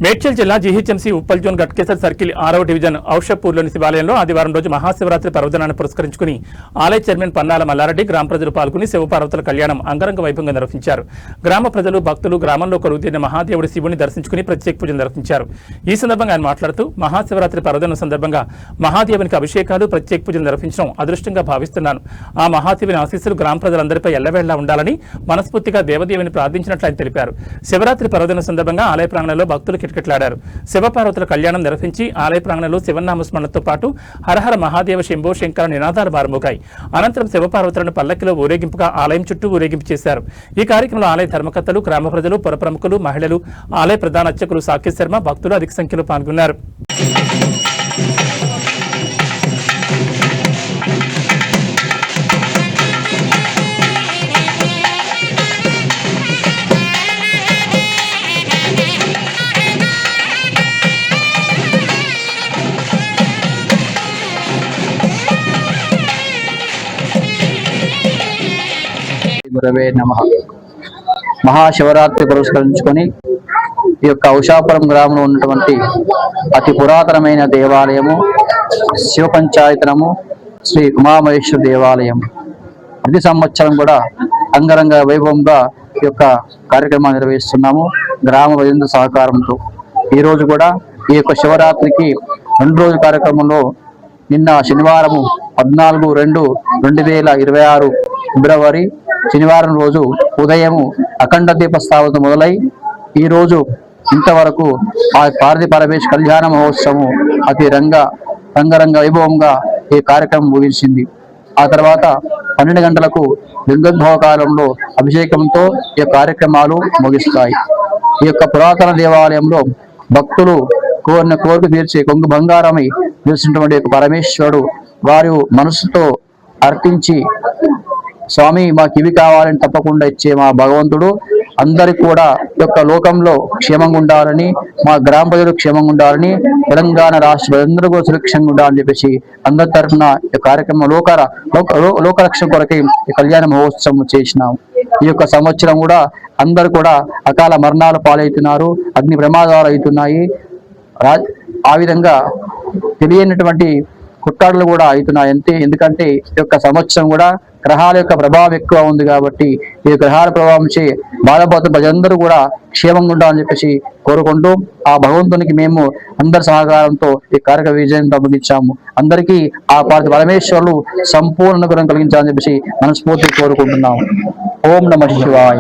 మేడ్చల్ జిల్లా GHMC Uppal zone Ghatkesar circle 6వ division ఔషధపూర్లోని శివాలయంలో ఆదివారం రోజు మహాశివరాత్రి పర్వదినాన్ని పురస్కరించుకుని ఆలయ చైర్మన్ పన్నాల మల్లారెడ్డి గ్రామ ప్రజలు పాల్గొని శివపార్వతుల కళ్యాణం అంగరంగ వైభవంగా నిర్వహించారు. గ్రామ ప్రజలు భక్తులు గ్రామంలో కొలువుతీరిన మహాదేవుడి శివుని దర్శించుకుని ప్రత్యేక పూజలు నిర్వహించారు. ఈ సందర్భంగా ఆయన మాట్లాడుతూ మహాశివరాత్రి పర్వదినం సందర్భంగా మహాదేవునికి అభిషేకాలు ప్రత్యేక పూజలు నిర్వహించడం అదృష్టంగా భావిస్తున్నాను. ఆ మహాదేవుని ఆశీస్సులు గ్రామ ప్రజలందరిపై ఎల్లవేళ్లా ఉండాలని మనస్ఫూర్తిగా దేవదేవుని ప్రార్థించినట్లు ఆయన తెలిపారు. శివరాత్రి పర్వదినం సందర్భంగా ఆలయ ప్రాంగణంలో భక్తులు కిటకిటలాడారు. శివపార్వతుల కళ్యాణం నిర్వహించి ఆలయ ప్రాంగణంలో శివనామస్మరణతో పాటు హరహర మహాదేవ శంభో శంకర నినాదాలు మారుమోగాయి. అనంతరం శివపార్వతులను పల్లకిలో ఊరేగింపుగా ఆలయం చుట్టూ ఊరేగింపు చేశారు. ఈ కార్యక్రమంలో ఆలయ ధర్మకర్తలు, గ్రామ ప్రజలు, పుర ప్రముఖులు, మహిళలు, ఆలయ ప్రధాన అర్చకులు సాకేత్ శర్మ, భక్తులు అధిక సంఖ్యలో పాల్గొన్నారు. గురవే నమః. మహాశివరాత్రి పురస్కరించుకొని ఈ యొక్క ఔషాపురం గ్రామంలో ఉన్నటువంటి అతి పురాతనమైన దేవాలయము శివ పంచాయతనము శ్రీ ఉమామహేశ్వర దేవాలయం. ప్రతి సంవత్సరం కూడా అంగరంగ వైభవంగా ఈ యొక్క కార్యక్రమాన్ని నిర్వహిస్తున్నాము గ్రామ ప్రజల సహకారంతో. ఈ రోజు కూడా ఈ యొక్క శివరాత్రికి 2 రోజుల కార్యక్రమంలో నిన్న శనివారము 14/2/2026 ఫిబ్రవరి శనివారం రోజు ఉదయము అఖండ దీప స్థాపన మొదలై ఈ రోజు ఇంతవరకు ఆ పార్వతీ పరమేశ్వర కళ్యాణ మహోత్సవం అతి రంగరంగ వైభవంగా ఈ కార్యక్రమం ముగిసింది. ఆ తర్వాత 12 గంటలకు లింగోద్భవ కాలంలో అభిషేకంతో ఈ కార్యక్రమాలు ముగిస్తాయి. ఈ యొక్క పురాతన దేవాలయంలో భక్తులు కోరిన కోరిక తీర్చే కొంగు బంగారమై నిలిచినటువంటి పరమేశ్వరుడు వారు మనసుతో అర్పించి స్వామి మాకు ఇవి కావాలని తప్పకుండా ఇచ్చే మా భగవంతుడు అందరికి కూడా యొక్క లోకంలో క్షేమంగా ఉండాలని, మా గ్రామ ప్రజలు క్షేమంగా ఉండాలని, తెలంగాణ రాష్ట్ర ప్రజలందరూ కూడా సురక్షంగా ఉండాలని చెప్పేసి అందరి తరఫున ఈ కార్యక్రమం లోకరక్షణ కొరకై ఈ కళ్యాణ మహోత్సవం చేసినాం. ఈ యొక్క సంవత్సరం కూడా అందరూ కూడా అకాల మరణాలు పాలవుతున్నారు, అగ్ని ప్రమాదాలు అవుతున్నాయి. ఆ విధంగా తెలియనటువంటి కుట్టాడులు కూడా అవుతున్నాయి. ఎందుకంటే ఈ యొక్క సంవత్సరం కూడా గ్రహాల యొక్క ప్రభావం ఎక్కువ ఉంది కాబట్టి ఈ గ్రహాల ప్రభావం చే బాధపడుతున్న ప్రజలందరూ కూడా క్షేమంగా ఉండాలని చెప్పేసి కోరుకుంటూ ఆ భగవంతునికి మేము అందరి సహకారంతో ఈ కార్యక్రమ విజయం ప్రబోధించాము. అందరికీ ఆ పార్వతీ పరమేశ్వరులు సంపూర్ణ అనుగ్రహం కలిగించాలని చెప్పేసి మనస్ఫూర్తిగా కోరుకుంటున్నాము. ఓం నమః శివాయ.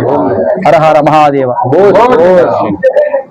హర హర మహాదేవ.